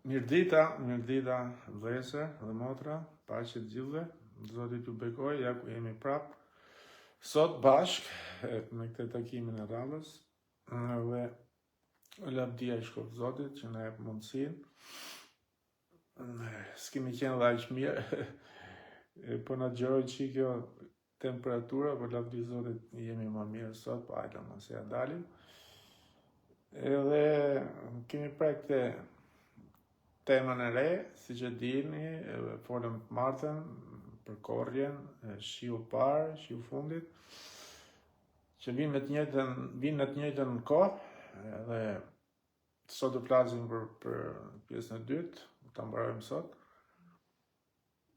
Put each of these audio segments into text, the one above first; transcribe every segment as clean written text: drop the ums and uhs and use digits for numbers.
Mirdita vëllezër dhe motra, paqe të gjithëve, Zoti t'ju bekoj, ja ku jemi prap sot bashk me këtë takimin e radhës dhe lavdia i shkop Zotit që na jep mundësinë. S'kemi qenë dhe aq mirë, po na xhiroi që kjo temperatura, por lavdi Zotit jemi më mirë sot, po hajde mos ja dalim. Edhe kemi prek këtë temën e re, si që dini, folëm të martën për korrjen, shiu parë, shiu fundit, që vinë në të njëjtën kohë, edhe sot do flasim për pjesën e dytë, ta mbarojmë sot.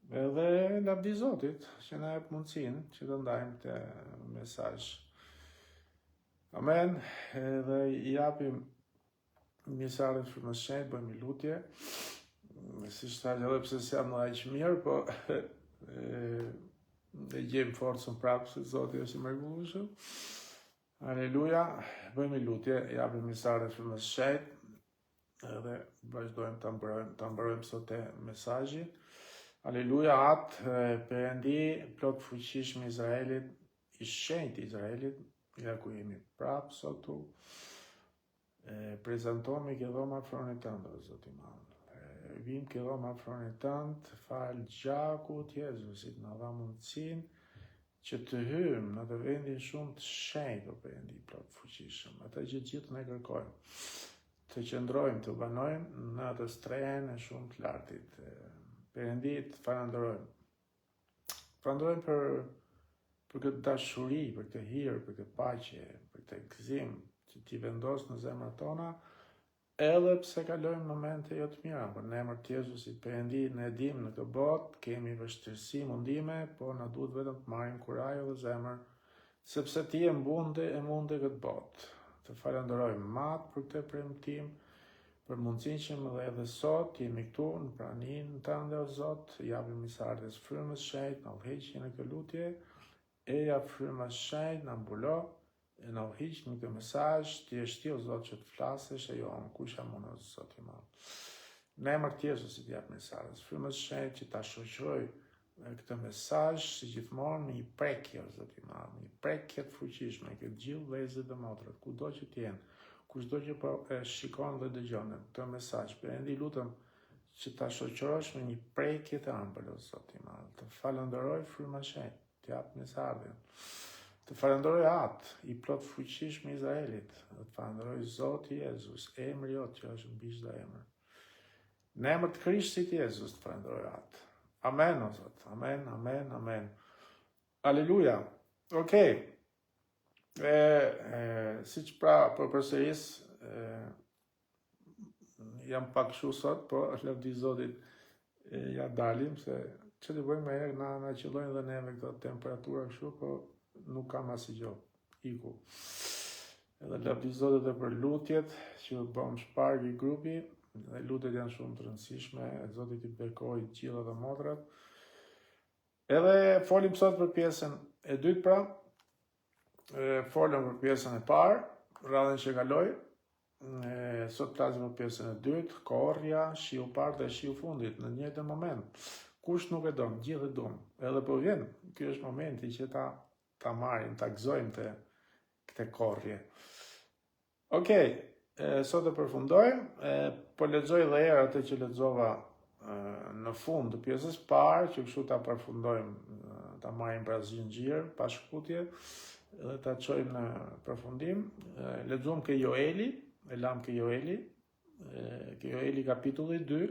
Edhe lavdi Zotit, që na jep mundësinë që të ndajmë këtë mesazh. Amen. Edhe i japim misarit për më shenjt, bëjmë i lutje. Si shtaj edhe pse s'jam në aq mirë, po e gjejmë forcën prapë se Zoti është i mrekullueshëm. Aleluja, bëjmë i lutje, japim misarit për më shenjt, edhe vazhdojmë ta mbarojmë sot e mesazhin. Aleluja, atë Perëndi plot fuqishëm i Izraelit, i shenjtë i Izraelit, ja ku jemi prapë sot tu. Prezantohemi ke dhoma afronit tënd, o Zoti i Madh. Vim ke dhoma afronit tënd, fal gjakut Jezusit, na dha mundësinë që të hyjmë në të vendin shumë të shenjtë, o Perëndi plot fuqishëm, atë që gjithë ne kërkojmë, të qëndrojmë, të banojmë në atë strehen e shumë të lartit. Perëndi, të falenderojmë. Falenderojmë për këtë dashuri, për këtë hir, për këtë paqe, për këtë gëzim që ti vendos në zemrat tona, edhe pse kalojmë momente jo të mira, por në emër të Jezusit, Perëndi, ne dim në këtë botë kemi vështirësi, mundime, po na duhet vetëm të marrim kurajë dhe zemër, sepse ti e munde këtë botë. Të falenderojmë matë për këtë premtim, për mundësinë që më dhe edhe sot jemi këtu në praninë tënde, o Zot, japim misardhës frymës shenjtë, na udhëheqi në këtë lutje, eja frymës shenjtë na mbulo, e na udhëhiq në këtë mesazh, ti je ti o Zot që të flasësh e jo kush jam unë, o Zot i Madh. Në emër të Jezusit jap mesazhin, frymës shenjtë që ta shoqëroj këtë mesazh si gjithmonë me një prekje, o Zot i Madh, një prekje të fuqishme këtë gjithë vëllezërit dhe motrat, kudo që të jenë, kushdo që po e shikon dhe dëgjon këtë mesazh, Perëndi lutem që ta shoqërosh me një prekje të ëmbël, o Zot i Madh. Të falenderoj frymën e shenjtë, të jap mesazhin. Të falenderoj atë i plot fuqishëm i Izraelit, të falenderoj Zoti Jezus, emri jot që është mbi çdo emër. Në emër të Krishtit Jezus të falenderoj atë. Amen, o Zot. Amen, amen, amen. Aleluja. Okej. Siç pra përsëris, jam pak kështu sot, po lavdi Zotit ja dalim, se që të bëjmë e na qëllojnë dhe neve këto temperatura kështu, po nuk kam asë gjë, iku. Edhe lavdi Zotit dhe për lutjet, që bëm shparg i grupi, dhe lutjet janë shumë të rëndësishme, Zotit i bekoj gjitha dhe motrat. Edhe folim sot për pjesën e dytë pra, folëm për pjesën e parë, radhën që kaloj, sot flasim për pjesën e dytë, korrja, shiu parë dhe shiu fundit, në njëjtën moment. Kush nuk e don, gjithë e don, edhe po vjen, ky është momenti që ta marrim, ta gëzojmë këtë korrje. Okej, sot e përfundojmë, po lexoj edhe herë atë që lexova në fund të pjesës parë, që kështu ta përfundojmë, ta marrim pra zinxhir, pa shkputje, dhe ta çojmë në përfundim. Lexuam ke Joeli, ke Joeli kapitulli 2,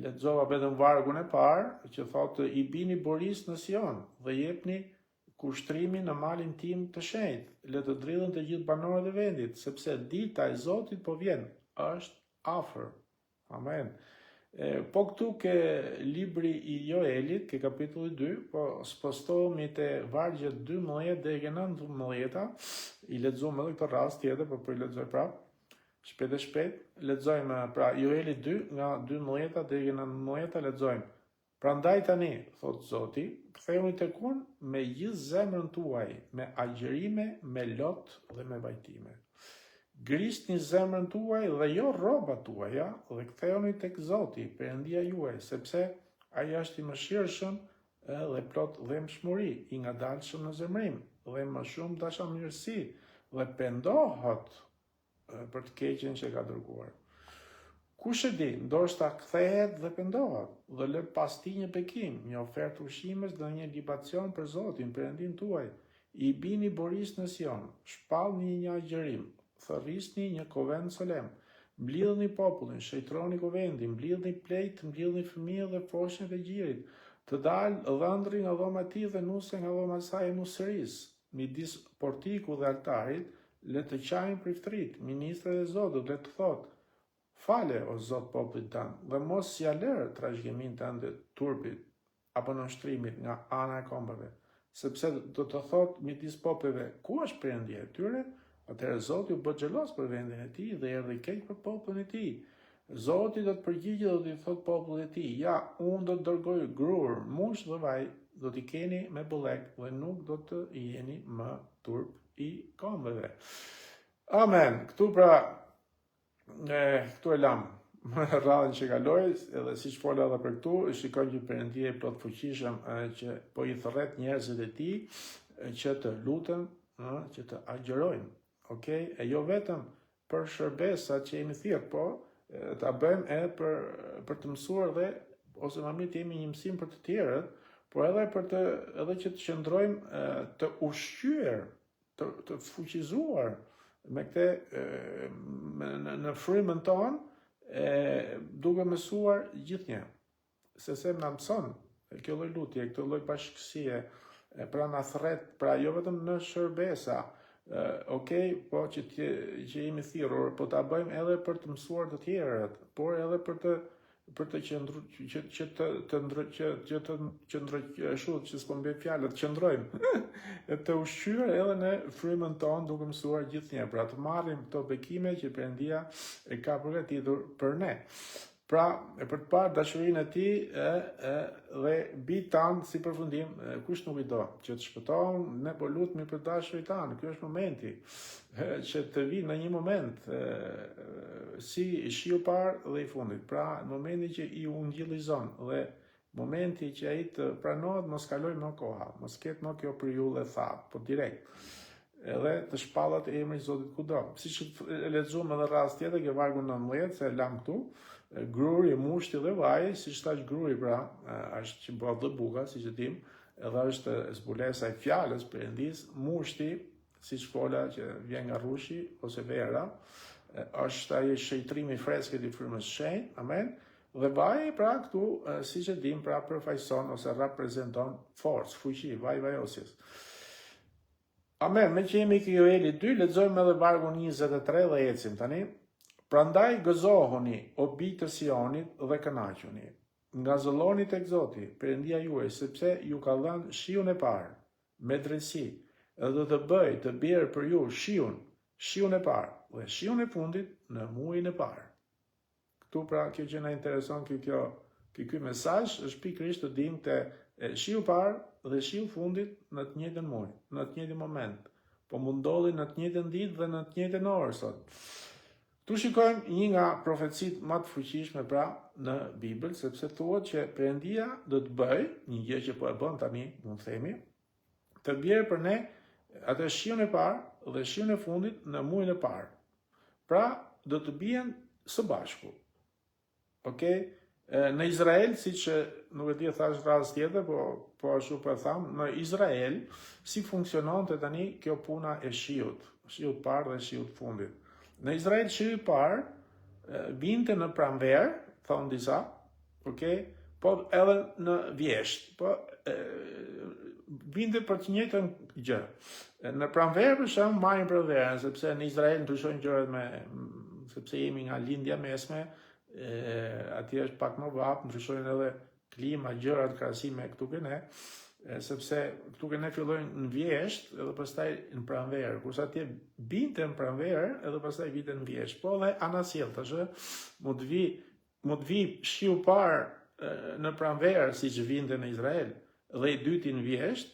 lexova vetëm vargun e parë, që thotë i bini boris në Sion dhe jepni kushtrimin në malin tim të shenjtë, le të dridhen të gjithë banorët e vendit, sepse dita e Zotit po vjen, është afër. Amen. Po këtu ke libri i Joelit, ke kapitulli 2, po spostohemi te vargjet 12 deri ke 19, i lexojmë edhe këtë rast tjetër, po i lexoj prapë. Shpejt, lexojmë pra Joeli 2 nga 12 deri në 19 lexojmë. Prandaj tani, thot Zoti, kthehuni tek unë me gjithë zemrën tuaj, me agjërime, me lot dhe me vajtime. Grisni zemrën tuaj dhe jo rrobat tuaja, dhe ktheuni tek Zoti, Perëndia juaj, sepse ai është i mëshirshëm dhe plot dhëmshmëri, i ngadalshëm në zemrim, dhe më shumë dashamirësi, dhe pendohet për të keqen që ka dërguar. Kush e di, ndoshta kthehet dhe pendohet, dhe lë pas tij një bekim, një ofertë ushqimes dhe një libacion për Zotin, Perëndin tuaj. I bini boris në Sion, shpallni një agjërim, thërrisni një kovend solem, mblidhni popullin, shejtroni kovendin, mblidhni plejt, mblidhni fëmijë dhe foshnjët e gjirit, të dalë dhëndri nga dhoma e tij dhe nuse nga dhoma e saj e nusërisë, midis portiku dhe altarit, le të qajnë priftrit, ministrat e Zotit, le të thotë: Fale, o Zot, popullit tanë, dhe mos ja lërë trashëgimin tënde turpit apo nënshtrimit nga ana e kombëve, sepse do të thotë midis popujve: ku është Perëndia e tyre? Atëherë Zoti u bë xhelos për vendin e tij dhe erdhi keq për popullin e tij. Zoti do të përgjigjë dhe do t'i thotë popullit e tij: ja, unë do të dërgoj grur, mush dhe vaj, do t'i keni me bullek dhe nuk do të jeni më turp i kombëve. Amen. Këtu e lam radhën që kaloi, edhe siç fola edhe për këtu, shikoj një Perëndije plot fuqishëm që po i thërret njerëzit e tij që të lutën, që të agjërojnë. Okay? E jo vetëm për shërbesa që jemi thirr, po ta bëjmë edhe për të mësuar dhe ose më mirë të jemi një mësim për të tjerët, por edhe që të qëndrojmë të ushqyer, të fuqizuar me këtë në frymën tonë, duke mësuar gjithnjë. Se na mëson kjo lloj lutje, këtë lloj bashkësie, pra na thret, pra jo vetëm në shërbesa, po që jemi thirrur, po ta bëjmë edhe për të mësuar të tjerët, por edhe për të qëndrojmë, të ushqyer edhe në frymën tonë duke mësuar gjithnjë, pra të marrim këto bekime që Perëndia e ka përgatitur për ne. Pra, për të parë dashurinë e tij dhe bijtë tanë si përfundim, kush nuk i do, që të shpëtohen, ne po lutemi për dashurit tanë. Ky është momenti që të vi në një moment si shiu parë dhe i fundit. Pra, momenti që i ungjillizon dhe momenti që ai të pranohet, mos kaloj më koha, mos ketë më kjo për ju dhe thatë, po direkt. Edhe të shpallat emri i Zotit kudo. Siç e lexuam edhe rast tjetër, ke vargu 19, se e lam këtu, gruri, mushti dhe vaji, siç thash gruri, pra, është që bëhet dhe buka, siç e dim, edhe është zbulesa e fjalës Perëndis, mushti, siç fola që vjen nga rrushi ose vera, është ai shëjtrimi i freskët i frymës shenjtë, amen. Dhe vaji, pra, këtu, siç e dim, pra, përfaqëson ose reprezenton forcë, fuqi, vajosjes. Amen, me që jemi Joeli 2, lexojmë edhe vargun 23 dhe ecim tani. Prandaj gëzohuni, o bijtë të Sionit, dhe kënaquni. Ngazëlloni tek Zoti, Perëndia juaj, sepse ju ka dhënë shiun e parë, me drejtësi, dhe do të bëj të bjerë për ju shiun e parë, dhe shiun e fundit në muajin e parë. Këtu pra kjo që na intereson, ky mesazh është pikërisht të dimë të shiu parë dhe shiu fundit në të njëjtën muaj, në të njëjtin moment. Po mund ndodhin në të njëjtën ditë dhe në të njëjtën orë sot. Tu shikojmë një nga profecitë më të fuqishme pra në Bibël, sepse thuhet që Perëndia do të bëj një gjë që po e bën tani, mund të themi, të bjerë për ne atë shiun e parë dhe shiun e fundit në muajin e parë. Pra do të bien së bashku. Okej? Në Izrael, siç nuk e di thash rast tjetër, po ashtu po e tham, në Izrael si funksiononte tani kjo puna e shiut parë dhe shiut fundit. Në Izrael shiu i parë vinte në pranverë, thon disa, okay? Po edhe në vjesht, po vinte për të njëjtën gjë. Në pranverë për shemb marrin pranverën, sepse në Izrael ndryshojnë gjërat sepse jemi nga lindja mesme, atje është pak më vap, ndryshojnë edhe klima, gjërat krahasime këtu ke ne, sepse këtu ke ne fillojnë në vjesht edhe pastaj në pranverë, kurse atje binte në pranverë edhe pastaj vinte në vjesht. Po dhe anasjell tash, mund të vi shiu parë në pranverë siç vinte në Izrael dhe i dyti në vjesht,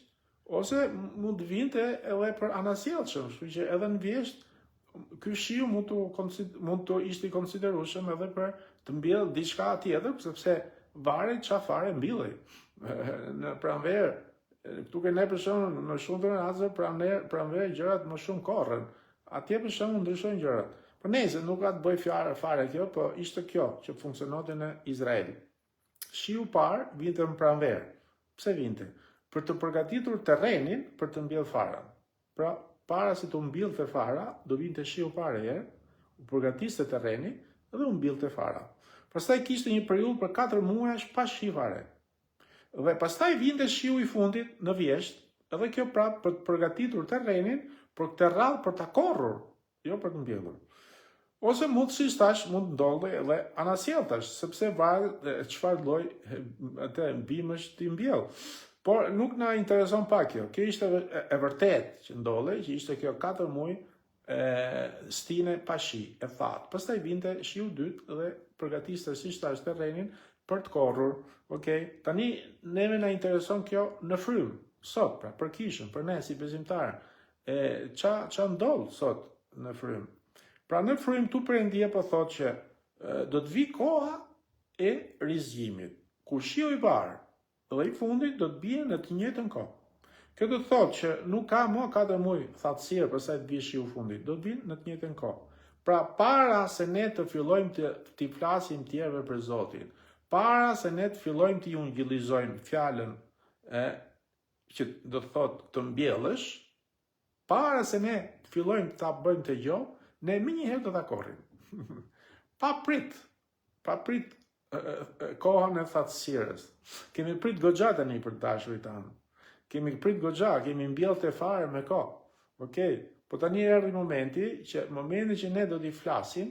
ose mund të vinte edhe për anasjellshëm, kështu që edhe në vjesht ky shiu mund të ishte i konsiderueshëm edhe për të mbjellë diçka tjetër, sepse varet çfarë fare mbillej. Në pranverë, këtu ke ne për shembull në shumë të raste pranverë gjërat më shumë korren. Atje për shembull ndryshojnë gjërat. Po nëse nuk ka të bëj fare kjo, po ishte kjo që funksiononte në Izrael. Shiu parë vinte në pranverë. Pse vinte? Për të përgatitur terrenin për të mbjellë farën. Pra, para se të mbillte fara, do vinte shiu parë herë, u përgatiste terreni dhe u mbillte fara. Pastaj kishte një periudhë për 4 muaj pa shi fare. Dhe pastaj vinte shiu i fundit në vjesht, edhe kjo prapë për të përgatitur terrenin për këtë radhë për ta korrur, jo për të mbjellur. Ose mundësisht tash mund ndodhej edhe anasjelltash, sepse varet çfarë lloj atë bimësh ti mbjell. Por nuk na intereson pak kjo. Kjo ishte e vërtet që ndodhej, që ishte kjo 4 muaj stine pa shi, e thatë. Pastaj vinte shiu dytë dhe përgatiste si tash terrenin për të korrur. Okej, tani neve na intereson kjo në frym, sot, pra për kishën, për ne si besimtarë. Ç'a ndodh sot në frym? Pra në frym tu Perëndia po thotë që do të vi koha e rizgjimit, ku shiu i parë dhe i fundit do të bie në të njëjtën kohë. Kjo do të thotë që nuk ka më 4 muaj thatësirë për sa të vijë shiu i fundit, do të vinë në të njëjtën kohë. Pra para se ne të fillojmë të flasim tjerëve për Zotin, para se ne të fillojmë të ungjillizojmë fjalën që do të thotë të mbjellësh, para se ne të fillojmë ta bëjmë të gjë, ne menjëherë do ta korrim. Pa prit kohën e thatësirës. Kemi prit goxha tani për dashurit tanë. Kemi prit goxha, kemi mbjellë të fare me kohë. Okej, po tani erdhi momenti që ne do t'i flasim,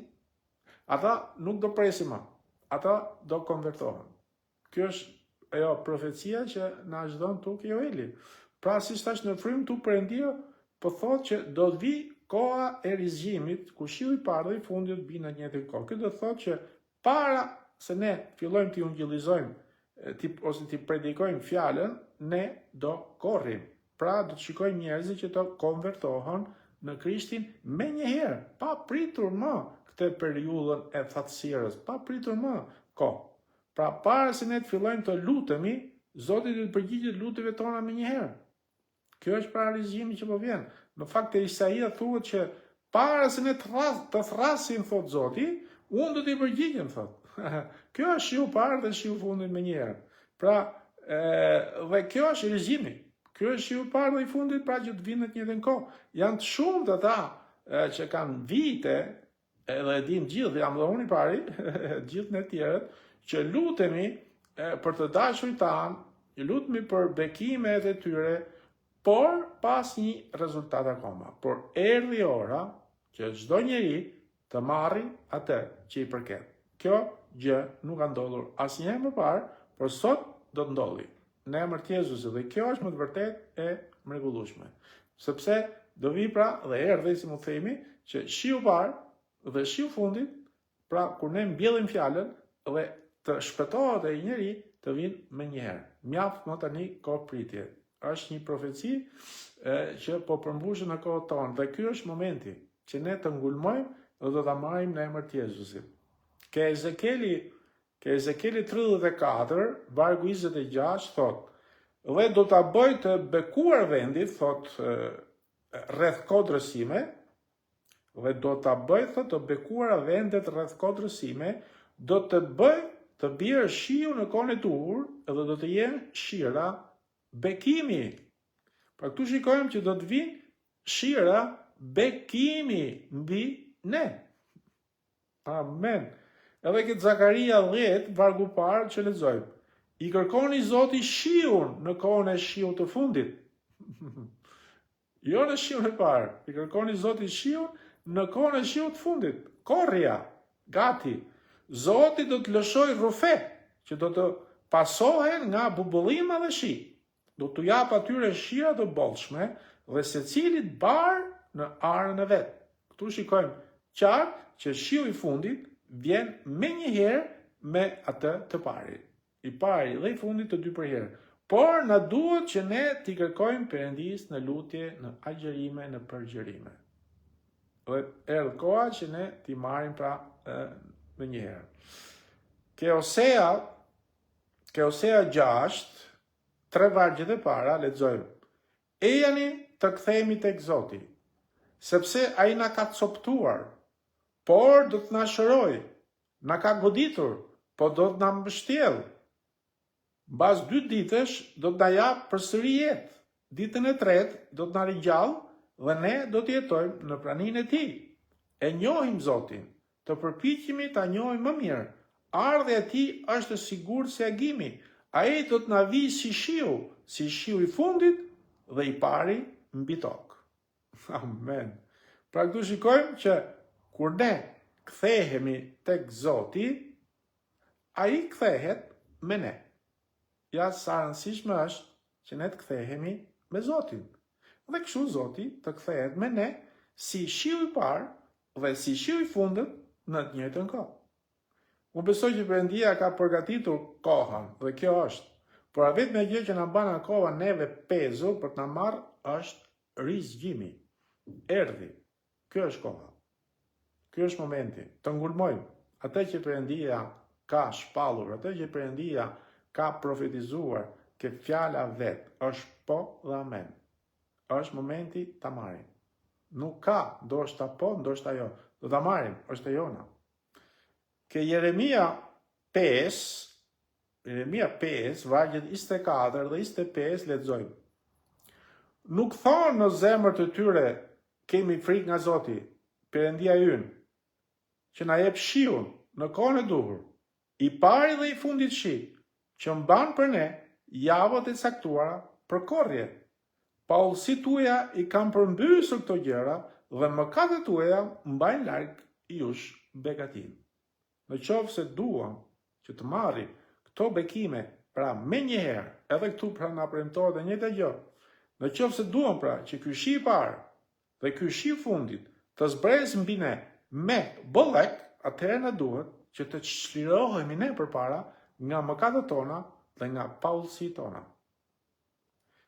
ata nuk do presim më. Ata do konvertohen. Kjo është ajo profecia që na çdon tuk Joeli. Pra si thash në frym tu Perëndia po thotë që do të vi koha e rizgjimit, ku shiu i parë dhe i fundit do vinë në një kohë. Kjo do të thotë që para se ne fillojmë t'i ungjillizojmë ose t'i predikojmë fjalën, ne do korrim. Pra do të shikojmë njerëzit që të konvertohen në Krishtin menjëherë, pa pritur më këtë periudhën e thatësirës, pa pritur më kohë. Pra para se ne të fillojmë të lutemi, Zoti do të përgjigjet lutjeve tona menjëherë. Kjo është pra rizgjimi që po vjen. Në fakt e Isaia thuhet që para se ne të thrasim, thot Zoti, unë do t'i përgjigjem, thot. Kjo është shiu parë dhe shiu fundit menjëherë. Pra, dhe kjo është rizgjimi. Kjo është shiu parë dhe i fundit, pra që të vinë në të njëjtën kohë. Janë të shumë të ata që kanë vite, edhe e dim gjithë, jam dhe unë i pari, gjithë në tjerët, që lutemi për të dashurit tanë, lutemi për bekimet e tyre, por pas një rezultat akoma. Por erdhi ora që çdo njeri të marrë atë që i përket. Kjo gjë nuk ka ndodhur asnjëherë më parë, por sot do të ndodhi. Në emër të Jezusit, dhe kjo është më të vërtet e mrekullueshme. Sepse do vi pra dhe erdhi, si mu themi, që shiu parë dhe shiu fundit, pra kur ne mbjellim fjalën dhe të shpëtohet ai njeri, të vinë menjëherë. Mjaft më tani kohë pritje. Është një profeci që po përmbushet në kohën tonë, dhe ky është momenti që ne të ngulmojmë dhe do ta marrim në emër të Jezusit. Ke Ezekieli 34, vargu 26, thot, dhe do ta bëj të bekuar vendit, thot, rreth kodrësime, dhe do ta bëj, thot, të bekuara vendet rreth kodrësime, do të bëj të bjerë shiu në kohën e duhur, dhe do të jenë shira bekimi. Pra këtu shikojmë që do të vinë shira bekimi mbi ne. Amen. Edhe këtë Zakaria 10, vargu parë që lexojmë. I kërkoni Zoti shiun në kohën e shiut të fundit. Jo në shiun e parë. I kërkoni Zoti shiun në kohën e shiut të fundit. Korrja, gati. Zoti do të lëshoj rrufe që do të pasohen nga bubullima dhe shi. Do të jap atyre shira të bollshme dhe secilit bar në arën e vet. Këtu shikojmë qartë që shiu i fundit vjen menjëherë me atë të pari. I pari dhe i fundit të dy përherë. Por na duhet që ne t'i kërkojmë Perëndis në lutje, në agjerime, në përgjërime. Dhe erdhë koha që ne t'i marrim pra me njëherë. Ke Osea 6, 3 vargjet e para, lexojmë. Ejani të kthehemi tek Zoti, sepse ai na ka coptuar, por do të na shëroj, na ka goditur, po do të na mbështjell. Mbas 2 ditësh do të na jap përsëri jetë. Ditën e tretë do të na ringjall dhe ne do të jetojmë në praninë e tij. E njohim Zotin, të përpiqemi ta njohim më mirë. Ardhja e tij është e sigurt si agimi. Ai do të na vijë si shiu i fundit dhe i pari mbi tokë. Amen. Pra këtu shikojmë që kur ne kthehemi tek Zoti, ai kthehet me ne. Ja sa rëndësishme është që ne të kthehemi me Zotin. Dhe kështu Zoti të kthehet me ne si shiu i parë dhe si shiu i fundit në të njëjtën kohë. Unë besoj që Perëndia ka përgatitur kohën dhe kjo është. Por vetëm gjë që na bën akoma neve pezo për të na marrë është rizgjimi. Erdhi. Kjo është koha. Ky është momenti. Të ngulmojmë atë që Perëndia ka shpallur, atë që Perëndia ka profetizuar, që fjala vet është po dhe amen. Është momenti ta marrim. Nuk ka, ndoshta po, ndoshta jo. Do ta marrim, është e jona. Ke Jeremia 5, vargjet 24 dhe 25 lexojmë. Nuk thonë në zemër të tyre kemi frikë nga Zoti, Perëndia ynë, që na jep shiun në kohën e duhur, i pari dhe i fundit shi, që mban për ne javët e caktuara për korrje. Paullësitë tuaja i kanë përmbysur këto gjëra dhe mëkatet tuaja mbajnë larg jush begatin. Në qoftë se duam që të marrim këto bekime, pra me njëherë, edhe këtu pra na premtohet e njëjta gjë. Në qoftë se duam pra që ky shi i parë dhe ky shi i fundit të zbresë mbi ne me bollek, atëherë na duhet që të çlirohemi ne përpara nga mëkatet tona dhe nga paullësitë tona.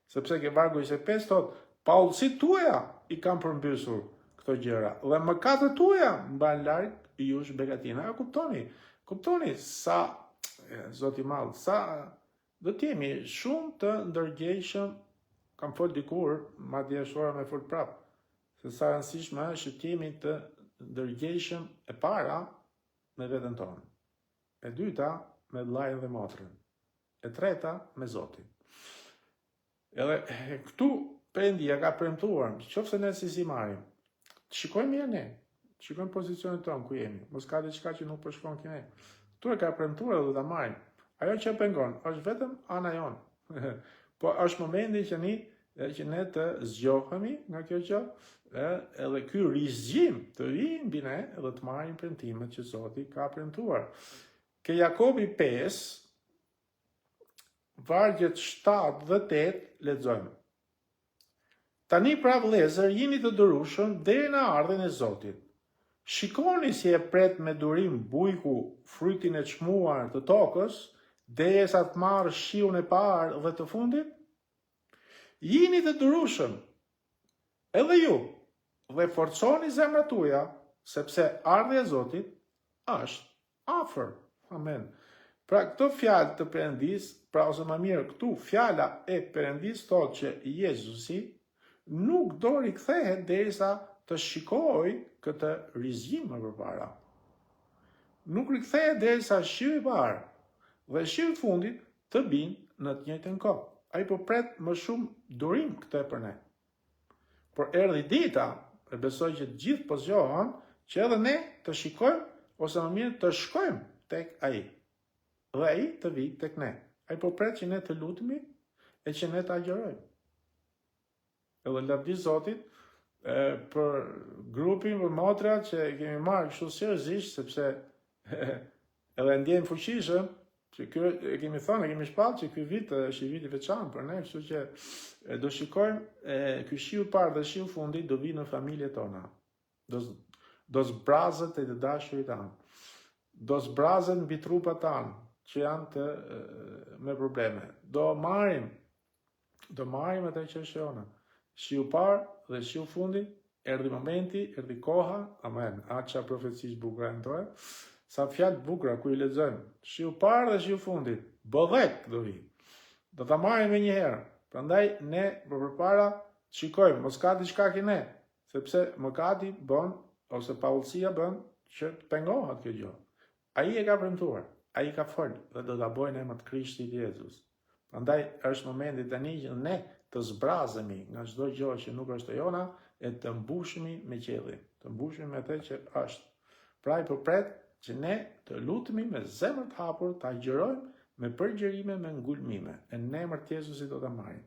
Sepse ke vargu 25 thot, paullësitë tuaja i kanë përmbysur këto gjëra dhe mëkatet tuaja mbajnë larg jush begatina. Ja kuptoni sa Zoti i madh, sa do të jemi shumë të ndërgjegjshëm. Kam fol dikur, madje shora me fol prap, se sa rëndësishme është që të jemi të ndërgjegjshëm e para me veten tonë. E dyta me vllajën dhe motrën. E treta me Zotin. Edhe këtu Perëndia ka premtuar, nëse ne si marrim, shikojmë mirë ne, shikojmë pozicionin tonë ku jemi, mos ka diçka që nuk përshkon këne. Tu e ka premtuar dhe ta marrim. Ajo që pengon është vetëm ana jonë. Po është momenti që ne të zgjohemi nga kjo gjë, edhe ky rizgjim të vijë mbi ne dhe të marrim premtimet që Zoti ka premtuar. Ke Jakobi 5, vargjet 7 dhe 8 lexojmë. Tani pra vëllezër, jini të dërushëm deri në ardhin e Zotit. Shikoni si e pret me durim bujku frytin e çmuar të tokës, derisa të marrë shiun e parë dhe të fundit? Jini të dërushëm, edhe ju, dhe forconi zemrat tuaja, sepse ardhja e Zotit është afër. Amen. Pra këto fjalë të Perëndis, pra ose më mirë këtu fjala e Perëndis thotë që Jezusi nuk do rikthehet derisa të shikoj këtë rizgjim më përpara. Nuk rikthehet derisa shiu i parë dhe shiu i fundit të binë në të njëjtën kohë. Ai po pret më shumë durim këtë për ne. Por erdhi dita, e besoj që të gjithë po zgjohen, që edhe ne të shikojmë ose më mirë të shkojmë tek ai. Dhe ai të vijë tek ne. Ai po pret që ne të lutemi e që ne të agjerojmë. Edhe lavdi Zotit për grupin, për motrat që kemi marrë kështu seriozisht, sepse edhe ndjejmë fuqishëm, që e kemi thënë, e kemi shpallë që ky vit është i vit i veçantë për ne, kështu që do shikojmë ky shiu i parë dhe shiu i fundit do vinë në familjet tona. Do zbrazët e të dashurit tanë. Do zbrazët mbi trupat tanë që janë me probleme. Do marrim atë që është jona. Shiu i parë dhe shiu i fundit erdhi momenti, erdhi koha, amen, aqa profecisë bukura në toje, sa fjalë bukura ku i lexojmë, shiu parë dhe shiu fundit, bodhek do vi, do ta marrim me njëherë, prandaj ne përpara shikojmë, mos ka diçka që ne, sepse mëkati bën, ose paullësia bën, që të pengohet kjo gjë. Ai e ka premtuar, ai ka folë dhe do ta bëjë në emër të Krishtit Jezus. Prandaj është momenti tani që ne të zbrazemi nga çdo gjë që nuk është e jona e të mbushemi me qiellin, të mbushemi me atë që është. Pra i përpret që ne të lutemi me zemër të hapur, të agjërojmë me përgjërime, me ngulmime, e në emër të Jezusit do ta marrim.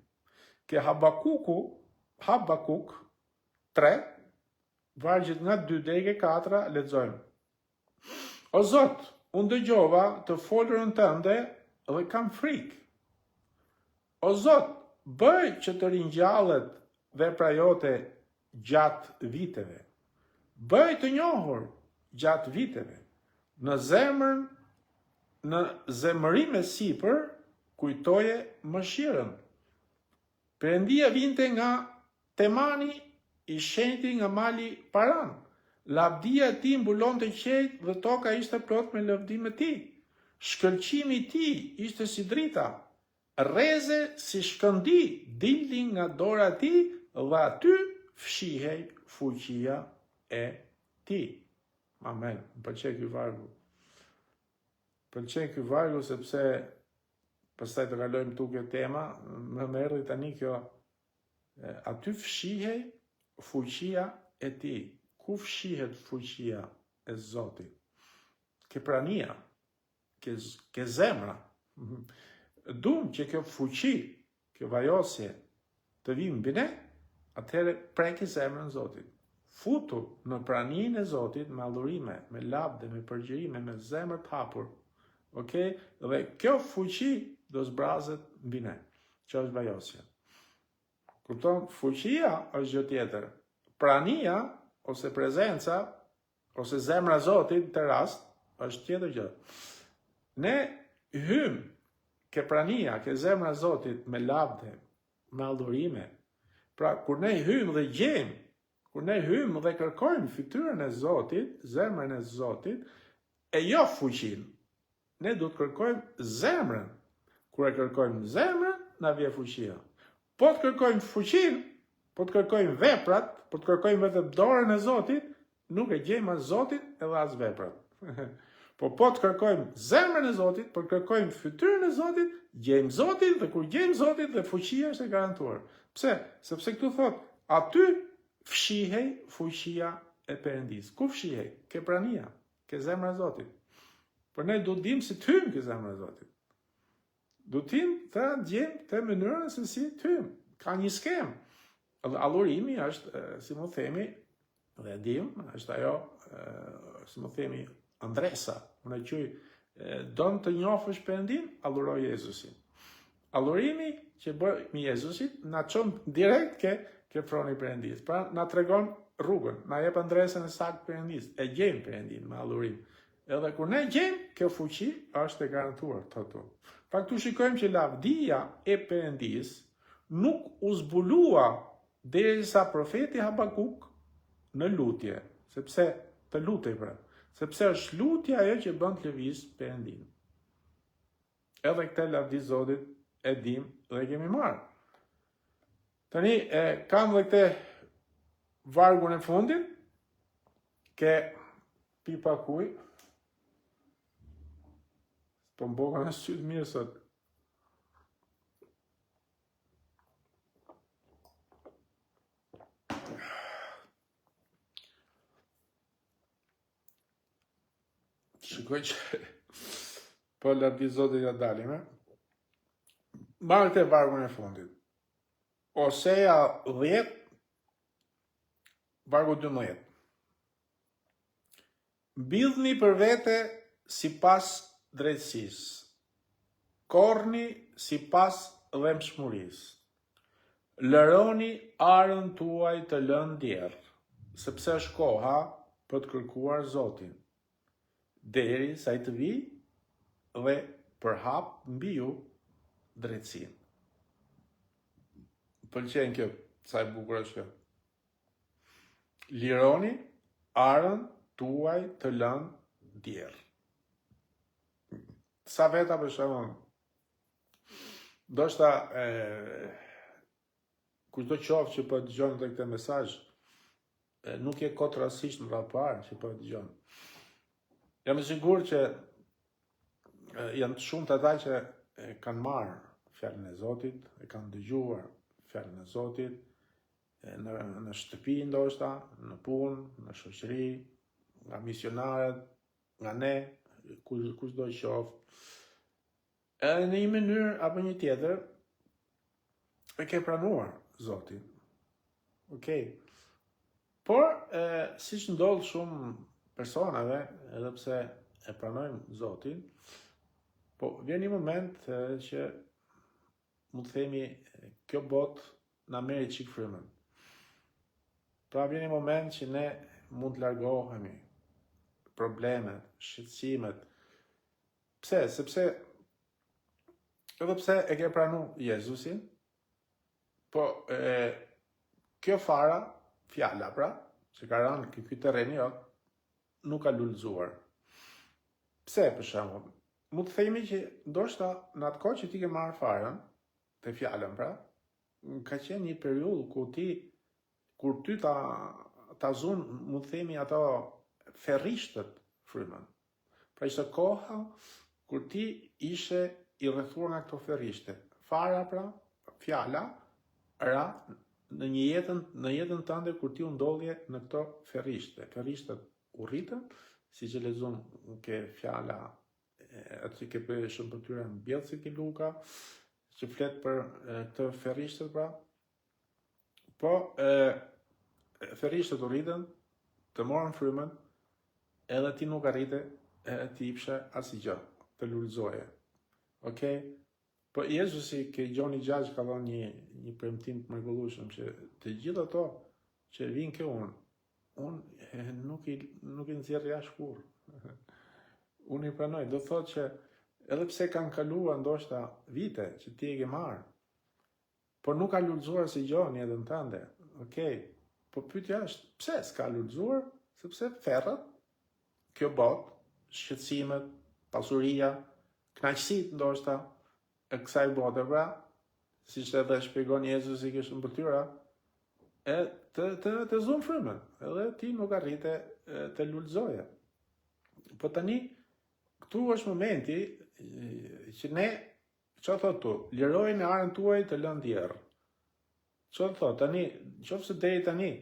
Ke Habakuk 3, vargjet nga 2 deri 4 lexojmë. O Zot, unë dëgjova të folurën tënde dhe kam frikë. O Zot, bëj që të ringjallet vepra jote gjatë viteve. Bëj të njohur gjatë viteve. Në zemërim e sipër kujtoje mëshirën. Perëndia vinte nga Temani, i shenjti nga mali Paran. Lavdia e tij mbulonte qejt dhe toka ishte plot me lëvdim e tij. Shkëlqimi i tij ishte si drita. Rreze si shkëndi dilnin nga dora e tij dhe aty fshihej fuqia e tij. Amen. Pëlqej ky vargu. Pëlqej ky vargu sepse pastaj të kalojmë tu kjo tema, më erdhi tani kjo aty fshihej fuqia e tij. Ku fshihet fuqia e Zotit? Ke prania, ke zemra. Dum që kjo fuqi, kjo vajosje të vi mbi ne, atëherë preki zemrën Zotit. Futu në praninë e Zotit me adhurime, me lavde, me përgjërime, me zemër të hapur. Okej? Dhe kjo fuqi do zbrazet mbi ne. Që është vajosja. Kupton, fuqia është gjë tjetër. Prania ose prezenca ose zemra Zotit të rast është tjetër gjë. Ne hym ke prania, ke zemra Zotit me lavde, me adhurime. Pra, kur ne hym dhe gjejmë, kur ne hym dhe kërkojmë fytyrën e Zotit, zemrën e Zotit, e jo fuqin. Ne do të kërkojmë zemrën. Kur e kërkojmë zemrën, na vjen fuqia. Po të kërkojmë fuqin, po të kërkojmë veprat, po të kërkojmë vetëm dorën e Zotit, nuk e gjejmë as Zotin edhe as veprat. Po të kërkojmë zemrën e Zotit, po të kërkojmë fytyrën e Zotit, gjejmë Zotin dhe kur gjejmë Zotin dhe fuqia është e garantuar. Pse? Sepse këtu thot, aty fshihej fuqia e Perëndis. Ku fshihej? Ke prania, ke zemra e Zotit. Por ne do dim si të hym ke zemra e Zotit. Do tim të gjejmë të mënyrën se si të hym. Ka një skem. Adhurimi është, si më themi, dhe dim, është ajo, si më themi, Andresa, unë e quj, donë të njofësh Perëndin, adhuro Jezusin. Adhurimi që bëjmë Jezusit, na çon direkt ke froni Perëndis. Pra, na tregon rrugën, na jep Andresën e saktë Perëndis, e gjejmë Perëndin me adhurim. Edhe kur ne gjejmë, kjo fuqi është e garantuar këtu. Pra këtu shikojmë që lavdia e Perëndis nuk u zbulua derisa profeti Habakuk në lutje, sepse të lutej pra. Sepse është lutja ajo që bën të lëviz Perëndin. Edhe këtë lavdi Zotit e dim dhe kemi marrë. Tani kam dhe këtë vargun e fundit, ke pipa kuj, po mboka në sytë mirë sot. Shikoj që po lavdi Zotit ja dalime. Marrë të vargun e fundit. Osea 10, vargu 12. Mbillni për vete sipas drejtësisë. Korrni sipas dhemshmërisë. Lëroni arën tuaj të lënë djerë, sepse është koha për të kërkuar Zotin, deri sa i të vi dhe përhap mbi ju drejtësinë. Pëlqen kjo, sa e bukur është kjo. lironi arën tuaj të lënë djerë. Sa veta për shembull, ndoshta kushdo qoftë që po dëgjon këtë mesazh, nuk je kot rastësisht në parë që po dëgjon. Jam i sigurt që janë shumë të ata që kanë marrë fjalën e Zotit, e kanë dëgjuar fjalën e Zotit në shtëpi ndoshta, në punë, në shoqëri, nga misionarët, nga ne, kushdo qoftë. Edhe në një mënyrë apo një tjetër e ke pranuar Zotin. Okej. Por siç ndodh shumë personave, edhe pse e pranojmë Zotin, po vjen një moment që mund të themi kjo botë na merri çik frymën. Pra vjen një moment që ne mund të largohemi problemet, shqetësimet. Pse? Sepse edhe pse e ke pranuar Jezusin, po kjo fara, fjala pra, që ka rënë ky terreni jot, nuk ka lulëzuar. Pse për shembull? Mund të themi që ndoshta në atë kohë që ti ke marrë farën, te fjalën pra, ka qenë një periudhë kur ty ta zun, mund të themi ato ferrishtët frymën. Pra ishte koha kur ti ishe i rrethuar nga këto ferrishte. Fara pra, fjala, ra në jetën tënde kur ti u ndodhje në këto ferrishte. Ferrishtet u rritën, siç e lexuam ke fjala aty ke shumë për tyre mbjellësit ke Luka, që flet për këtë ferrishtet pra. Po ferrishtet u rritën, të morën frymën, edhe ti nuk arrite ti jepshe asgjë, të lulëzoje. Okej? Po Jezusi ke Gjoni 6 ka dhënë një premtim të mrekullueshëm që të gjithë ato që vinë ke unë nuk i nxjerr jashtë kurrë. Unë i pranoj, do thotë që edhe pse kanë kaluar ndoshta vite që ti e ke marrë, por nuk ka lulëzuar si gjë në jetën tënde. Okej. Po pyetja është, pse s'ka lulëzuar? Sepse ferrat, kjo botë, shqetësimet, pasuria, kënaqësitë ndoshta e kësaj bote pra, siç edhe shpjegon Jezusi ke shumë përtyra, të zunë frymën, edhe ti nuk arrite të lulëzoje. Po tani, këtu është momenti që ne, që thot tu, lirojnë arën tuaj të lënë djerë. Që thot, tani, qofse deri tani,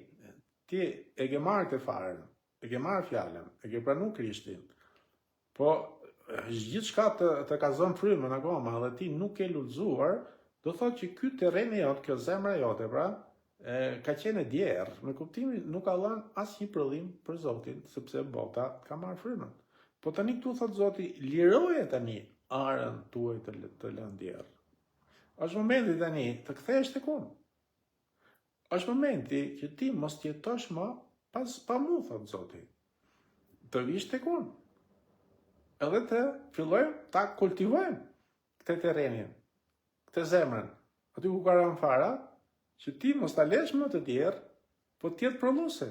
ti e ke marrë të farën, e ke marrë fjallën, e ke pranu Krishtin, po gjithë shka të ka zonë frymën akoma dhe ti nuk e lulëzuar, do thot që ky terreni jot, kjo zemra jote, pra, ka qenë djerë, me kuptimin nuk ka dhënë asnjë prodhim për Zotin, sepse bota ka marrë frymën. Po tani këtu thot Zoti, liroje tani arën tuaj të lënë djerë. Është momenti tani të kthehesh tek unë. Është momenti që ti mos jetosh më pa mu, thot Zoti. Të vish tek unë. Edhe të fillojmë ta kultivojmë këtë terrenin, këtë zemrën, aty ku ka rënë fara, që ti mos ta lesh më të djerë, po të jetë prodhuese.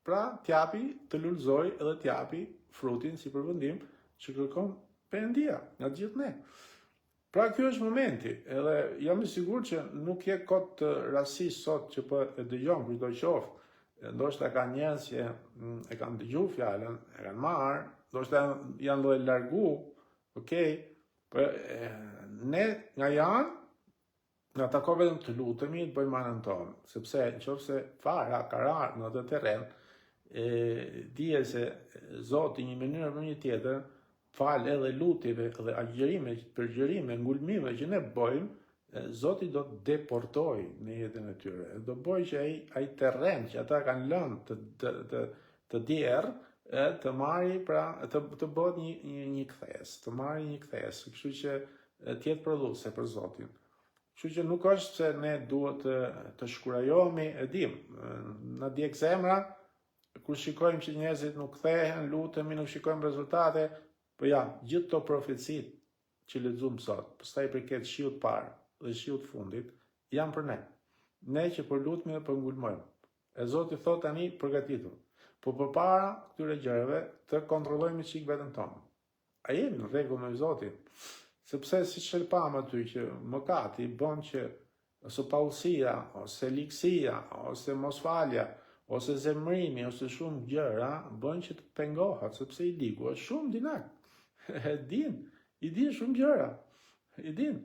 Pra, t'japi të lulëzoj edhe t'japi frutin si përvendim që kërkon Perëndia nga gjithë ne. Pra, ky është momenti, edhe jam i sigurt që nuk je kot rastësisht sot që po e dëgjon kushdo qoftë, ndoshta ka njerëz që e kanë dëgjuar fjalën, e kanë marrë, ndoshta janë lloj largu, okay, po ne nga janë na takon vetëm të lutemi, të bëjmë anën tonë, sepse nëse fara ka rarë në atë terren, dije se Zoti një mënyrë apo një tjetër, fal edhe lutjeve dhe agjërime, përgjërime, ngulmime që ne bëjmë, Zoti do të deportoj në jetën e tyre. Do bëj që ai terren që ata kanë lënë të djerë, të marri pra të bëhet një kthes, të marri një kthes, kështu që të jetë prodhuese për Zotin. Kështu që nuk është se ne duhet të shkurajohemi, e dim, na djeg zemra, kur shikojmë që njerëzit nuk kthehen, lutemi, nuk shikojmë rezultate, po ja, gjithë to profecit që lexuam sot, pastaj përket shiut parë dhe shiut fundit, janë për ne. Ne që po lutemi dhe po ngulmojmë. E Zoti thot tani përgatitur. Po përpara këtyre gjërave të kontrollojmë çik veten tonë. A jemi në rregull me Zotin? Sepse siç e pam aty që mëkati bën që ose paullësia, ose likësia, ose mosfalja, ose zemrimi, ose shumë gjëra bën që të pengohet, sepse i ligu është shumë dinak. I din shumë gjëra. I din.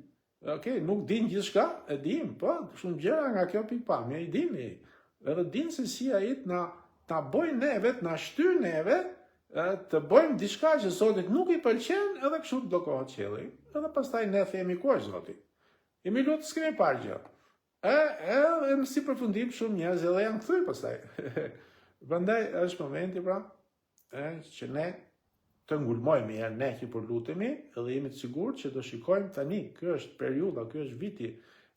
Okej, nuk din gjithçka, e din, po shumë gjëra nga kjo pikpamje i dini. Edhe din se si ai na bojnë neve, na shtyr neve, të bëjmë diçka që Zotit nuk i pëlqen, edhe kështu të bllokohet qielli. Edhe pastaj ne themi ku është Zoti. Jemi lutë s'kemi parë gjë. E si përfundim shumë njerëz edhe janë kthyr pastaj. Prandaj është momenti pra që ne të ngulmojmë ne që po lutemi dhe jemi të sigurt që do shikojmë tani, kjo është periudha, ky është viti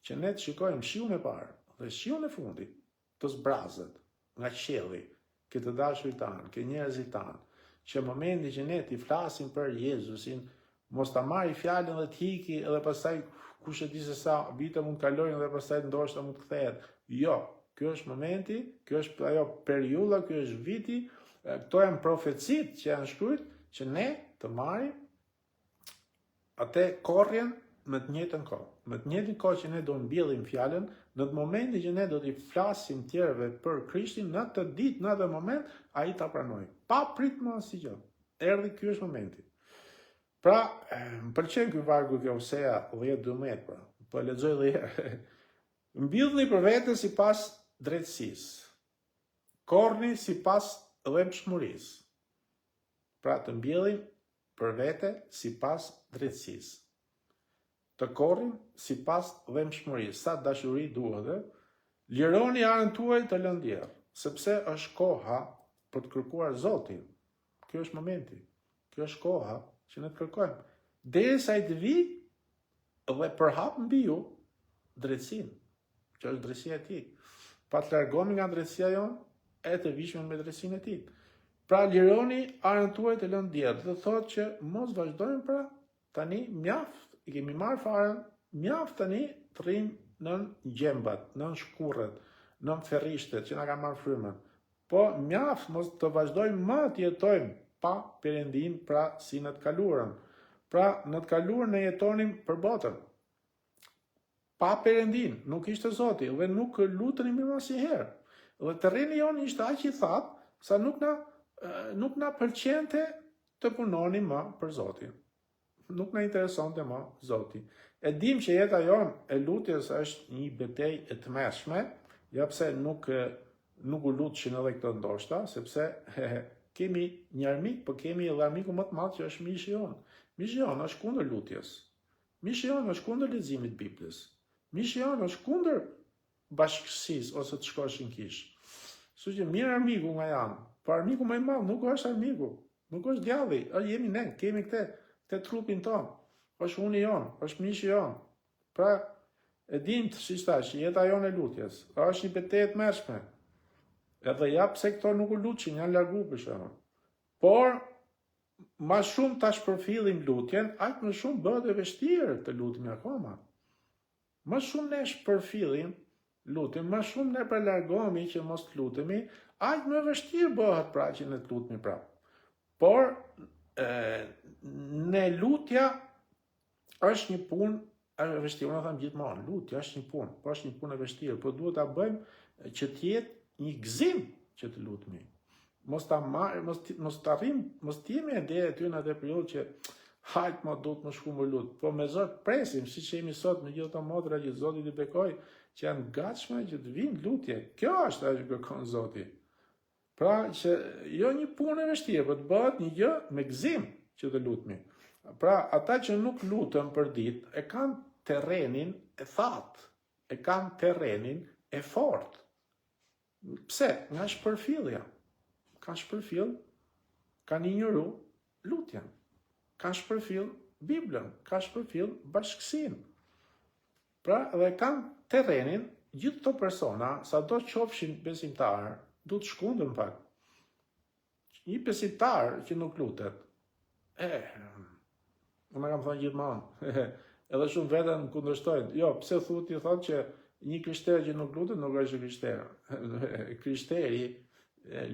që ne të shikojmë shiun e parë dhe shiun e fundit të zbrazët nga qielli, ke të dashurit tanë, ke njerëzit tanë, që momenti që ne t'i flasim për Jezusin, mos ta marri fjalën dhe t'hiki edhe pastaj kush e di se sa vite mund të kalojnë dhe pastaj ndoshta mund të kthehet. Jo, ky është momenti, ky është ajo periudha, ky është viti, këto janë profecitë që janë shkruar që ne të marrim atë korrjen me të njëjtën kohë. Me të njëjtën kohë që ne do mbjellim fjalën, në të momentin që ne do t'i flasim tjerëve për Krishtin, në të ditë, në atë moment, ai ta pranoj. Pa prit më asnjë gjë. Erdhi, ky është momenti. Pra, më pëlqen ky vargu kjo Osea 10:12, pra. Po lexoj edhe herë. Mbillni për vete sipas drejtësisë. Korrni sipas dhëmshmërisë. Pra të mbjellim për vete sipas drejtësisë. Të korrin sipas dhëmshmërisë, sa dashuri duhet. Lironi anën tuaj të lënë djerë, sepse është koha për të kërkuar Zotin. Kjo është momenti. Kjo është koha që ne të kërkojmë. Derisa ai të vijë dhe përhap mbi ju drejtësinë, që është drejtësia e tij. Pa të largohemi nga drejtësia jonë e të vishme me drejtësinë e tij. Pra lironi anën tuaj të lënë djerë, dhe thotë që mos vazhdojmë pra tani mjaft. I kemi marrë farën, mjaft tani të rrimë nën gjembat, nën shkurret, nën ferrishtet që na kanë marrë frymën. Po mjaft mos të vazhdojmë më të jetojmë pa Perëndin, pra si në të kaluarën. Pra në të kaluarën ne jetonim për botën. Pa Perëndin, nuk ishte Zoti dhe nuk lutenim më asnjëherë. Dhe terreni jon ishte aq i thatë sa nuk na pëlqente të punonim më për Zotin. Nuk na interesonte më Zoti. E dim që jeta jonë e lutjes është një betejë e tmeshme, ja pse nuk u lutshin edhe këto ndoshta, sepse kemi një armik, po kemi edhe armiku më të madh që është mishi jonë. Mishi jonë është kundër lutjes. Mishi jonë është kundër leximit të Biblës. Mishi jonë është kundër bashkësisë ose të shkosh në kish. Kështu që mirë armiku nga janë, po armiku më i madh nuk është armiku, nuk është djalli, jemi ne, kemi këtë trupin tonë, është uni jonë, është mishi jonë. Pra, e dim të si thash, jeta jonë e lutjes, është një betejë të mëshme. Edhe ja pse këto nuk u lutshin, janë largu për shembull. Por, ma shumë ta shpërfillim lutjen, aq më shumë bëhet e vështirë të lutemi akoma. Më shumë ne shpërfillim lutjen, më shumë ne prelargohemi që mos të lutemi, aq më vështirë bëhet pra që ne të lutemi prapë. Por, ne lutja është një punë e vështirë, unë them gjithmonë, lutja është një punë, po është një punë e vështirë, po duhet ta bëjmë që të jetë një gëzim që të lutemi. Mos të jemi ende aty në atë periudhë që hajt më duhet më shku më lut. Po me Zot presim, siç jemi sot me gjithë ato motra që Zoti i bekoj, që janë gatshme që të vinë lutje. Kjo është ajo që kërkon Zoti. Pra që jo një punë e vështirë, por të bëhet një gjë me gëzim që të lutemi. Pra ata që nuk lutën për ditë e kanë terrenin e thatë, e kanë terrenin e fortë. Pse? Nga shpërfillja. Kanë shpërfill, kanë injoru lutjen. Kanë shpërfill Biblën, kanë shpërfill bashkësinë. Pra dhe kanë terrenin, gjithë këto persona, sa do të qofshin besimtarë, du të shkundën pak. Një besimtar që nuk lutet, unë kam thënë gjithmonë, edhe shumë vetën kundërshtojnë. Jo, pse thuti thotë që Një krishter që nuk lutet nuk është krishter. Krishteri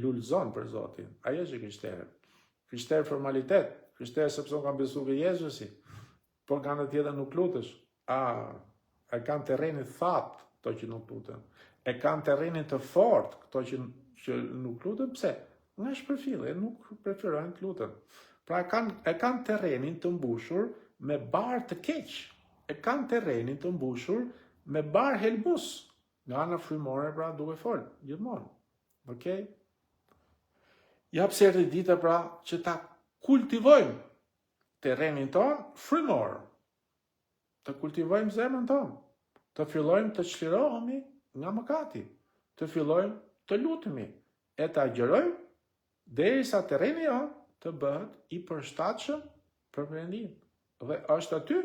lulzon për Zotin. Ai është krishter. Krishter formalitet, krishter sepse unë kam besuar ke Jezusi. Por kanë të tjetër nuk lutesh. E kanë terrenin thatë këto që nuk luten. E kanë terrenin të fortë këto që nuk luten. Pse? Nga shpërfillje, nuk preferojnë të luten. Pra e kanë terrenin të mbushur me barë të keq. E kanë terrenin të mbushur me barë helbus. Nga ana frymore, pra duke fol, gjithmonë. Okej? Ja pse erdhi dita pra që ta kultivojmë terrenin tonë frymor. Të kultivojmë zemrën tonë. Të fillojmë të çlirohemi nga mëkati. Të fillojmë të lutemi. E të agjerojmë derisa terreni jonë të bëhet i përshtatshëm për Perëndin. Dhe është aty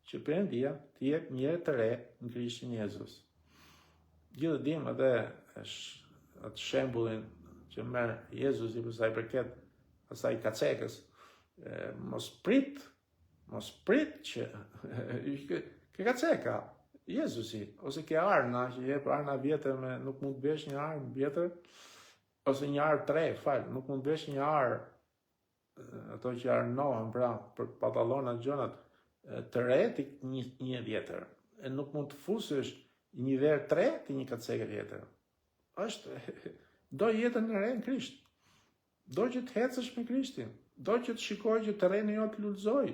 që Perëndia të jep një jetë të re në Krishtin Jezus. Gjithë dim edhe atë shembullin që merr Jezusi për sa i përket asaj kacekës. Mos prit që ke kaceka Jezusi, ose ke arna që jep arna vjetër me nuk mund të bësh një armë vjetër, ose një arë 3, nuk mund të bësh një arë ato që arnohen pra për pantallonat gjërat të re të një vjetër. E nuk mund të fusësh një verë 3 të një kaceke vjetër. Do jetën e re në Krisht. Do që të hecësh me Krishtin. Do që të shikoj që terreni jote të lulëzoj.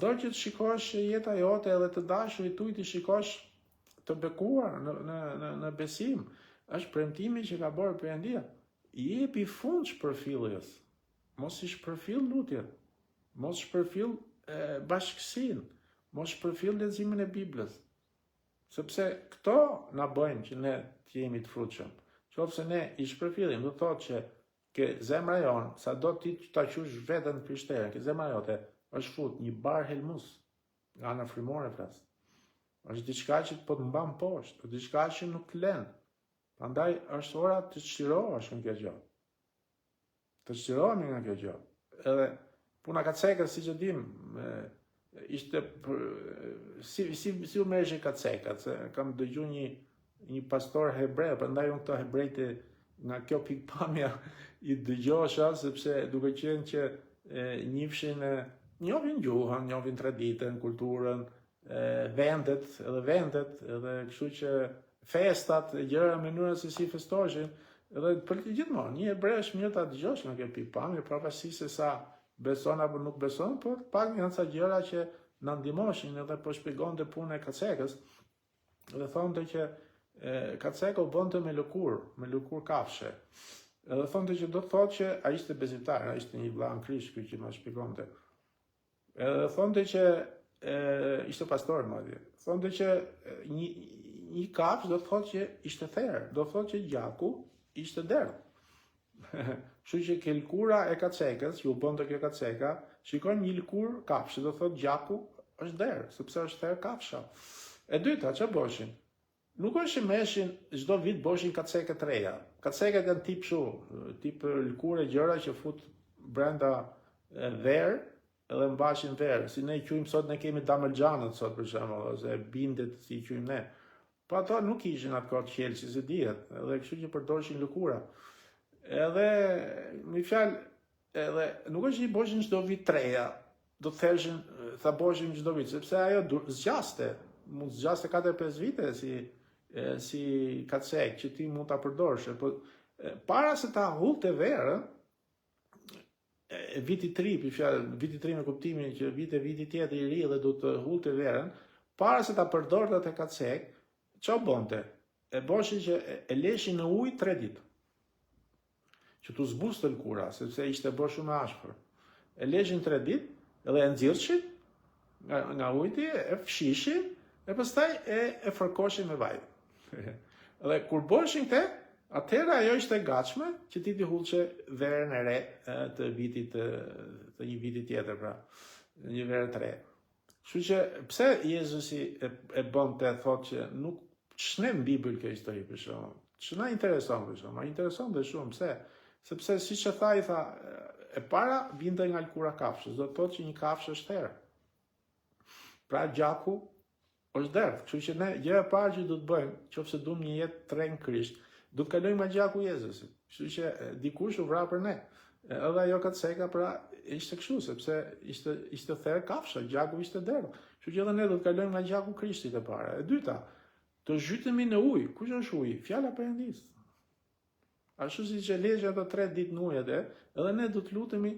Do që të shikosh jeta jote edhe të dashurit tuaj të shikosh të bekuar në besim. Është premtimi që ka bërë Perëndia. Jepi fund shpërfilljes. Mos i shpërfill lutjet. Mos shpërfill bashkësinë. Mos shpërfill leximin e Biblës. Sepse këto na bëjnë që ne të jemi të frutshëm. Qofse ne i shpërfillim, do thotë që ke zemra jonë, sa do ti ta qush veten krishtere, ke zemra jote është fut një bar helmus, nga ana frymore flas. Është diçka që po të mban poshtë, është diçka që nuk lën. Prandaj është ora të çlirohesh nga kjo gjë. Të çlirohemi nga kjo gjë. Edhe puna kacekës, siç e dim, ishte si u merresh kaceka, se kam dëgjuar një pastor hebreu, prandaj unë këto hebrejtë nga kjo pikpamja i dëgjosha, sepse duke qenë që njohin gjuhën, njohin traditën, kulturën, vendet, edhe kështu që festat, gjëra, mënyra se si festoheshin, edhe për gjithmonë, një hebreu është mirë ta dëgjosh nga kjo pikpamje, pavarësisht se sa beson apo nuk beson, por pak janë ca gjëra që na ndihmoshin edhe po shpjegonte punën e kacekës, dhe thonte që kaceka u bënte me lëkur kafshë. Edhe thonte që do të thotë që ai ishte besimtar, ai ishte një vëlla në Krisht që më shpjegonte. Edhe thonte që ishte pastor madje. Thonte që një kafshë do të thotë që ishte therr, do të thotë që gjaku ishte derë. Kështu që ke lëkura e kacekës, që u bënte kjo kaceka, shikon një lëkur kafshë, do të thotë gjaku është derë, sepse është therr kafsha. E dyta, çfarë bëshin? Nuk është që meshin çdo vit bëshin kaceke të reja. Kaceket janë tip lëkure gjëra që fut brenda verë edhe mbashin verë. Si ne i quajmë sot, ne kemi damelxhanët sot për shembull, ose bindet si i quajmë ne. Po ato nuk ishin atkor të qelë, si se dihet, edhe kështu që përdorshin lëkura. Edhe, me fjalë, edhe nuk është që i bëshin çdo vit të reja, do të theshin, tha bëshin çdo vit, sepse ajo zgjaste, mund zgjaste 4-5 vite si kacek që ti mund ta përdorsh. Po para se ta hullte verën, viti 3, për fjalë, viti 3 me kuptimin që viti tjetër i ri dhe do të hullte verën, para se ta përdorte atë kacek, çfarë bonte? E bëshin që e leshin në ujë 3 ditë. Që tu zbuste lëkura, sepse ishte bërë shumë e ashpër. E leshin 3 ditë, edhe e nxirrshin nga ujti, e fshishin, e pastaj e fërkoshin me vaj. Dhe kur bëshin këtë, atëherë ajo ishte e gatshme që ti t'i hullçe verën e re të vitit të një viti tjetër, pra, një verë të re. Kështu që pse Jezusi e bënte, thotë që nuk ç'ne në Bibël kjo histori për shkak. Ç'na intereson për shkak, ma intereson dhe shumë, pse? Sepse siç e tha, e para vinte nga lëkura kafshës, do të thotë që një kafshë është therr. Pra gjaku është derdh. Kështu që ne gjëja e parë që do të bëjmë, nëse duam një jetë tre në Krisht, do të kalojmë nga gjaku i Jezusit. Kështu që dikush u vra për ne. Edhe ajo Katseka pra ishte kështu, sepse ishte therr kafsha, gjaku ishte derdh. Kështu që edhe ne do të kalojmë nga gjaku i Krishtit e para. E dyta, të zhytemi në ujë. Kush është uji? Fjala e Perëndis. Ashtu siç e lexoj ato 3 ditë në ujë edhe ne do të lutemi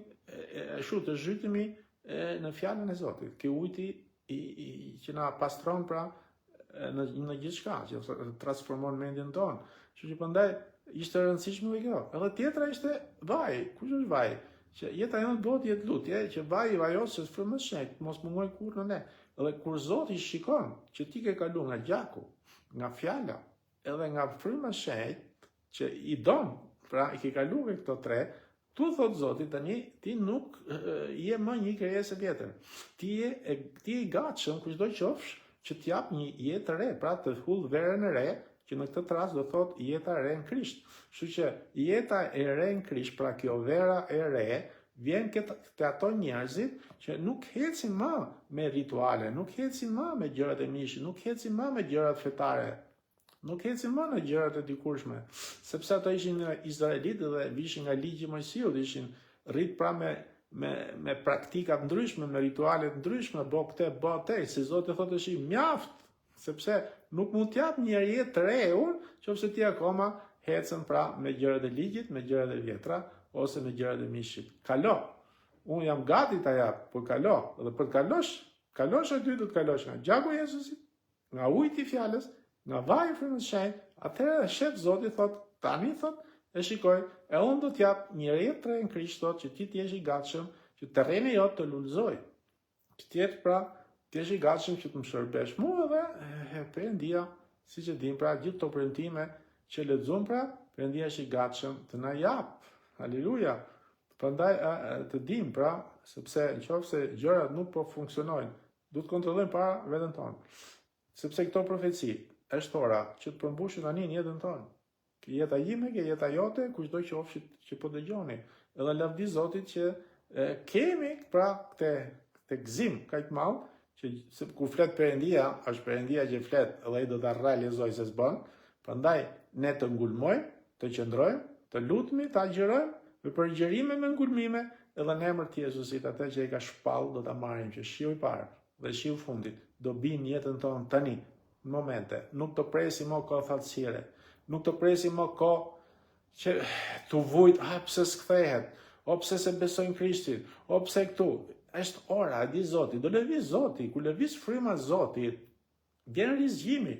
ashtu të zhytemi në fjalën e Zotit. Ky ujë që na pastron pra në gjithçka, që transformon mendjen tonë. Kështu që prandaj ishte e rëndësishme kjo. Edhe tjetra ishte vaji. Kush është vaji? Që jeta jonë do të jetë lutje, që vaji vajosë frymës shenjt, mos mungoj kurrë në ne. Edhe kur Zoti shikon që ti ke kaluar nga gjaku, nga fjala, edhe nga fryma shenjt, që i don, pra i ke kaluar këto 3, tu thot Zoti tani ti nuk je më një krijesë e vjetër. Ti je i gatshëm kushdo qofsh që t'jap një jetë të re, pra të hull verën e re, që në këtë rast do thot jeta e re në Krisht. Kështu që jeta e re në Krisht, pra kjo vera e re, vjen te ato njerëzit që nuk hecin më me rituale, nuk hecin më me gjërat e mishit, nuk hecin më me gjërat fetare. Nuk hecin më në gjërat e dikurshme, sepse ato ishin izraelitë dhe vishin nga ligji i Mojsiut, ishin rrit pra me praktika të ndryshme, me rituale të ndryshme, bë këtë, bë atë, se Zoti thotë tash mjaft, sepse nuk mund t'jap një jetë të rehur, nëse ti akoma hecën pra me gjërat e ligjit, me gjërat e vjetra ose me gjërat e mishit. Kalo. Unë jam gati ta jap, por kalo, dhe për të kalosh aty do të kalosh nga gjaku i Jezusit, nga ujiti i fjalës, nga vaji i frymës shenjtë, atëherë shef Zoti thot, tani thot, e shikoj, e unë do t'jap një jetë të re në Krisht, që ti t'jesh i gatshëm, që terreni jot të lulëzoj. Që t'jetë pra, t'jesh i gatshëm që të më shërbesh. Mua dhe Perëndia, siç e dim pra, gjithë to premtime që lexojmë pra, Perëndia është i gatshëm të na jap. Haleluja. Prandaj të dim pra, sepse nëse gjërat nuk po funksionojnë, duhet të kontrollojmë para veten tonë. Sepse këto profeci është ora që të përmbushin tani në jetën tonë. Jeta ime, jeta jote, kushdo qofshit që po dëgjoni. Edhe lavdi Zotit që kemi pra këtë gzim kaq madh, që ku flet Perëndia, është Perëndia që flet, edhe ai do ta realizojë se s'bën. Prandaj ne të ngulmojmë, të qëndrojmë, të lutemi, të agjerojmë, me përgjërime, me ngulmime, edhe në emër të Jezusit, atë që ai ka shpallë do ta marrim që shiu i parë dhe shiu i fundit do binë jetën tonë tani, në momente. Nuk të presim më kohë thellësire, nuk të presim më kohë që të vujt, pse s'kthehet, o pse se besojnë Krishtin, o pse këtu. Është ora, e di Zoti, do lëviz Zoti, ku lëviz fryma Zotit, vjen rizgjimi.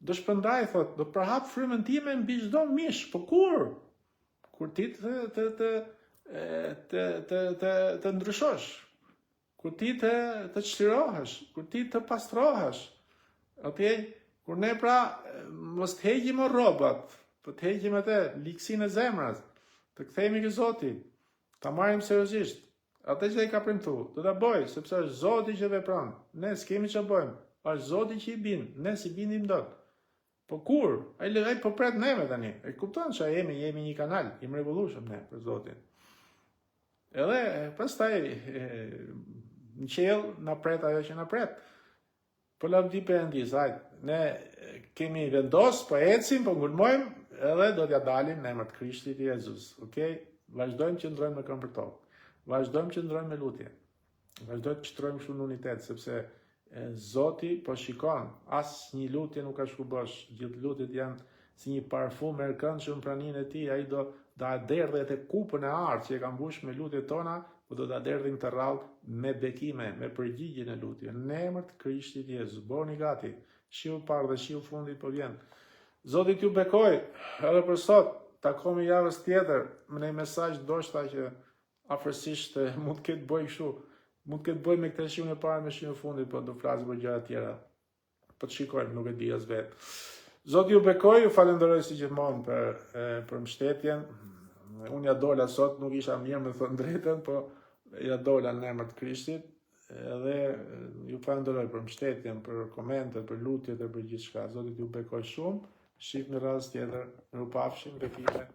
Do shpëndaj, thot, do përhap frymën time mbi çdo mish, po kur? Kur ti të ndryshosh, kur ti të çlirohesh, kur ti të pastrohesh. Okay? Kur ne pra mos të heqim rrobat, po të heqim atë likësinë e zemrës, të kthehemi ke Zoti, ta marrim seriozisht. Atë që ai ka premtuar, do ta bëj, sepse është Zoti që vepron. Ne s'kemi ç'a bëjmë, është Zoti që i bin, ne si bindim dot. Po kur? Ai po pret neve tani. E kupton se jemi një kanal i mrekullueshëm ne për Zotin. Edhe pastaj në qiell na pret ajo që na pret. Po lavdi Perëndis, ne kemi vendos, po ecim, po ngulmojmë, edhe do t'ja dalim në emër të Krishtit Jezus. Okay? Vazhdojmë që ndrojmë me këmbë për tokë. Vazhdojmë që ndrojmë me lutje. Vazhdojmë që ndrojmë kështu në unitet, sepse Zoti po shikon, as një lutje nuk ka shkubosh, gjithë lutjet janë si një parfum e rëkëndshëm praninë e tij, ai do ta derdhë te kupën e artë që e ka mbush me lutjet tona, po do ta derdhim të rrallë me bekime, me përgjigjen e lutjes. Në emër të Krishtit Jezus, bëni gati. Shiu i parë dhe shiu i fundit po vjen. Zoti t'ju bekoj, edhe për sot, takohemi javës tjetër me një mesazh ndoshta që afërsisht mund të ketë bëj kështu. Mund të ketë bëj me këtë shiun e parë me shiun e fundit, po do flas për gjëra tjera. Po të shikojmë, nuk e di as vet. Zoti ju bekoj, ju falenderoj si gjithmonë për mbështetjen. Unë ja dola sot, nuk isha mirë me thënë drejtën, po ja dola në emër të Krishtit. Edhe ju falenderoj për mbështetjen, për komentet, për lutjet e për gjithçka. Zoti ju bekoj shumë. Shih në rast tjetër, ju pafshim bekime.